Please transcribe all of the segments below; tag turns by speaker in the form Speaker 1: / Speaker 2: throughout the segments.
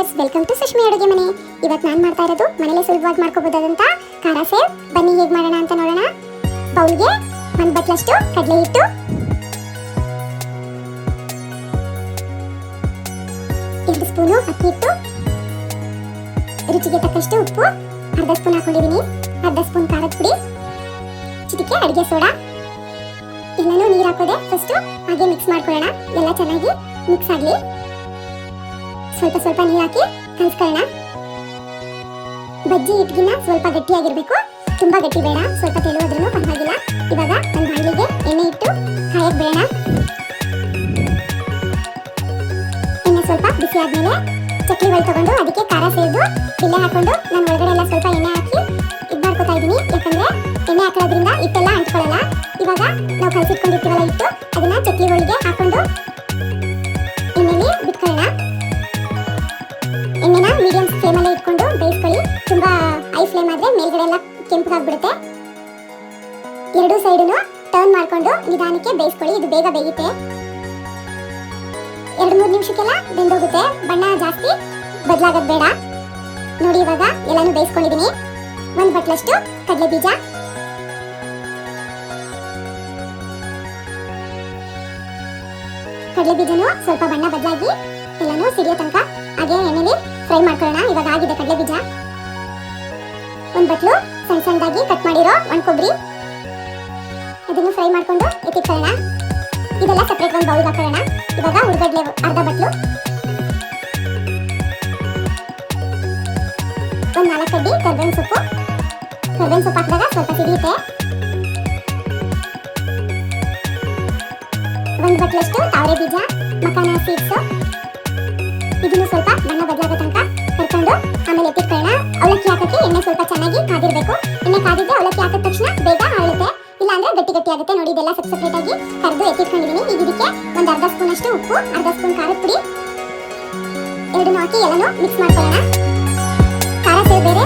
Speaker 1: Viewers, welcome to ಸುಷ್ಮಿ ಅಡುಗೆ ಮನೆ. ಇವತ್ತು ನಾನು ಮಾಡ್ತಾ ಇರೋದು ಮನೇಲೆ ಸುಲಭವಾಗಿ ಮಾಡ್ಕೋಬಹುದಾದಂತ ಖಾರ ಸೇವ್. ಬನ್ನಿ ಹೇಗೆ ಮಾಡೋಣ ಅಂತ ನೋಡೋಣ. ಬೌಲ್ಗೆ 1 ಬಟ್ಲಷ್ಟು ಕಡಲೆ ಹಿಟ್ಟು, 2 ಸ್ಪೂನು ಅಕ್ಕಿ ಹಿಟ್ಟು, ರುಚಿಗೆ ತಕ್ಕಷ್ಟು ಉಪ್ಪು, ಅರ್ಧ ಸ್ಪೂನ್ ಹಾಕೊಂಡಿದ್ದೀನಿ, ಅರ್ಧ ಸ್ಪೂನ್ ಖಾರದ ಪುಡಿ, ಚಿಟಿಕೆ ಅಡುಗೆ ಸೋಡಾ. ಎಲ್ಲನೂ ನೀರು ಹಾಕೋದೆ ಫಸ್ಟ್ ಹಾಗೆ ಮಿಕ್ಸ್ ಮಾಡ್ಕೊಳ್ಳೋಣ. ಎಲ್ಲ ಚೆನ್ನಾಗಿ ಮಿಕ್ಸ್ ಆಗಲಿ. ಸ್ವಲ್ಪ ಸ್ವಲ್ಪ ನೀರು ಹಾಕಿ ಕಲಿಸ್ಕೊಳ್ಳೋಣ. ಬಜ್ಜಿ ಹಿಟ್ಟಿನ ಸ್ವಲ್ಪ ಗಟ್ಟಿಯಾಗಿರ್ಬೇಕು, ತುಂಬಾ ಗಟ್ಟಿ ಬೇಡ, ಸ್ವಲ್ಪ ತೆಳುವಾದ್ರೂ ಪರವಾಗಿಲ್ಲ. ಇವಾಗ ಒಂದು ಬಾಣಲಿಗೆ ಎಣ್ಣೆ ಇಟ್ಟು ಕಾಯಕ್ಕೆ ಬಿಡೋಣ. ಎಣ್ಣೆ ಸ್ವಲ್ಪ ಬಿಸಿ ಆದ್ಮೇಲೆ ಚಕ್ಲಿಗಳು ತಗೊಂಡು ಅದಕ್ಕೆ ಖಾರ ಸೇರಿದು ಬೆಲ್ಲ ಹಾಕೊಂಡು ನಾನು ಒಳಗಡೆ ಎಲ್ಲ ಸ್ವಲ್ಪ ಎಣ್ಣೆ ಹಾಕಿ ಇದು ಮಾಡ್ಕೊತಾ ಇದ್ದೀನಿ. ಯಾಕಂದ್ರೆ ಎಣ್ಣೆ ಹಾಕೋದ್ರಿಂದ ಹಿಟ್ಟೆಲ್ಲ ಅಂಟ್ಕೊಳ್ಳಲ್ಲ. ಇವಾಗ ನಾವು ಕಲಸಿಟ್ಕೊಂಡಿರ್ತೀವಲ್ಲ ಹಿಟ್ಟು, ಅದನ್ನ ಚಕ್ಲಿಗಳಿಗೆ ಹಾಕೊಂಡು ಎಣ್ಣೆಲಿ ಬಿಟ್ಕೊಳ್ಳೋಣ. ಎಣ್ಣೆನ ಮೀಡಿಯಂ ಫ್ಲೇಮಲ್ಲೇ ಇಟ್ಕೊಂಡು ಬೇಯಿಸ್ಕೊಳ್ಳಿ. ತುಂಬಾ ಹೈ ಫ್ಲೇಮ್ ಆದ್ರೆ ಮೇಲ್ಗಡೆ ಎಲ್ಲ ಕೆಂಪಗಾಗ್ಬಿಡುತ್ತೆ. ಎರಡೂ ಸೈಡನ್ನು ಟರ್ನ್ ಮಾಡ್ಕೊಂಡು ನಿಧಾನಕ್ಕೆ ಬೇಯಿಸ್ಕೊಳ್ಳಿ. ಇದು ಬೇಗ ಬೇಯುತ್ತೆ. 2-3 ನಿಮಿಷಕ್ಕೆಲ್ಲ ಬೆಂದೋಗುತ್ತೆ. ಬಣ್ಣ ಜಾಸ್ತಿ ಬದಲಾಗೋದು ಬೇಡ. ನೋಡಿ ಇವಾಗ ಎಲ್ಲಾನು ಬೇಯಿಸ್ಕೊಂಡಿದ್ದೀನಿ. 1 ಬಟ್ಲಷ್ಟು ಕಡಲೆ ಬೀಜ, ಕಡಲೆ ಬೀಜನು ಸ್ವಲ್ಪ ಬಣ್ಣ ಬದಲಾಗಿ ಎಲ್ಲಾನು ಸಿಡಿಯೋ ತನಕ ಹಾಗೆ ಎಣ್ಣೆಲಿ ಫ್ರೈ ಮಾಡ್ಕೊಳ್ಳೋಣ. ಇವಾಗ ಆಗಿದೆ ಕಡಲೆ ಬೀಜ. 1 ಬಟ್ಲು ಸಣ್ಣ ಸಣ್ಣದಾಗಿ ಕಟ್ ಮಾಡಿರೋ ಒಣ ಕೊಬ್ಬರಿ, ಅದನ್ನು ಫ್ರೈ ಮಾಡ್ಕೊಂಡು ಎತ್ತಿಟ್ಕೊಳ್ಳೋಣ. ಇದೆಲ್ಲ ಸಪ್ರೇಟ್ ಒಂದು ಬೌಲ್ಗೆ ಹಾಕೊಳ್ಳೋಣ. ಇವಾಗ ಉಳ್ಳಗಡ್ಲೆ ಅರ್ಧ ಬಟ್ಲು, 1 4 ಕಡ್ಡಿ ಕರ್ಬೇವಿನ ಸೊಪ್ಪು. ಕರ್ಬೇವಿನ ಸೊಪ್ಪು ಹಾಕಿದಾಗ ಸ್ವಲ್ಪ ಸಿಡಿಯುತ್ತೆ. 1 ಬಟ್ಲಷ್ಟು ತಾವರೆ ಬೀಜ, ಮಕಾನ ಸೀಡ್ಸು. ಇದನ್ನು ಸ್ವಲ್ಪ ಬಣ್ಣ ಬದಲಾಗೋ ತನಕ ಕರ್ಕೊಂಡು ಆಮೇಲೆ ಎತ್ತಿಟ್ಕೊಳ್ಳೋಣ. ಅವಲಕ್ಕಿ ಹಾಕಕ್ಕೆ ಎಣ್ಣೆ ಸ್ವಲ್ಪ ಚೆನ್ನಾಗಿ ಕಾದಿರಬೇಕು. ಎಣ್ಣೆ ಕಾದಿದ್ರೆ ಅವಲಕ್ಕಿ ಹಾಕಿದ ತಕ್ಷಣ ಬೇಗ ಹಾಳುತ್ತೆ, ಇಲ್ಲ ಅಂದ್ರೆ ಗಟ್ಟಿ ಗಟ್ಟಿ ಆಗುತ್ತೆ. ನೋಡಿ ಇದೆಲ್ಲ ಸಪ್ರೇಟ್ ಆಗಿ ಕರೆದು ಎತ್ತಿಟ್ಕೊಂಡಿದ್ದೀನಿ. ಈಗ ಇದಕ್ಕೆ ಒಂದು ಅರ್ಧ ಸ್ಪೂನ್ ಅಷ್ಟು ಉಪ್ಪು, ಅರ್ಧ ಸ್ಪೂನ್ ಖಾರದ ಪುಡಿ ಎರಡನ್ನೂ ಹಾಕಿ ಎಲ್ಲನೂ ಮಿಕ್ಸ್ ಮಾಡ್ಕೊಳ್ಳೋಣ. ಖಾರ ಸೇವ್ ಬೇರೆ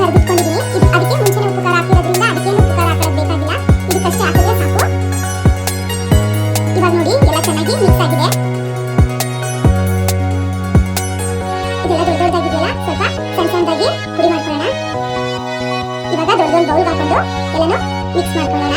Speaker 1: ಕರೆದಿಟ್ಕೊಂಡಿದ್ದೀನಿ. ಇದು ಅದಕ್ಕೆ ಮುಂಚೆನೇ ಉಪ್ಪು ಖಾರ ಹಾಕಿರೋದ್ರಿಂದ ಅದಕ್ಕೇನು ಉಪ್ಪು ಖಾರ ಹಾಕೋದು ಬೇಕಾಗಿಲ್ಲ. ಇದಕ್ಕಷ್ಟೇ ಹಾಕಿದ್ರೆ ಸಾಕು. ಇವಾಗ ನೋಡಿ ಎಲ್ಲ ಚೆನ್ನಾಗಿ ಮಿಕ್ಸ್ ಆಗಿದೆ. ಇದೆಲ್ಲ ದೊಡ್ಡದಾಗಿದೆಯಲ್ಲ, ಸ್ವಲ್ಪ ಸಣ್ಣ ಸಣ್ಣದಾಗಿ ಪುಡಿ ಮಾಡ್ಕೊಳ್ಳೋಣ. ಇವಾಗ ದೊಡ್ಡದೊಂದು ಬೌಲ್ಗೆ ಹಾಕೊಂಡು ಎಲ್ಲನೂ ಮಿಕ್ಸ್ ಮಾಡ್ಕೊಳ್ಳೋಣ.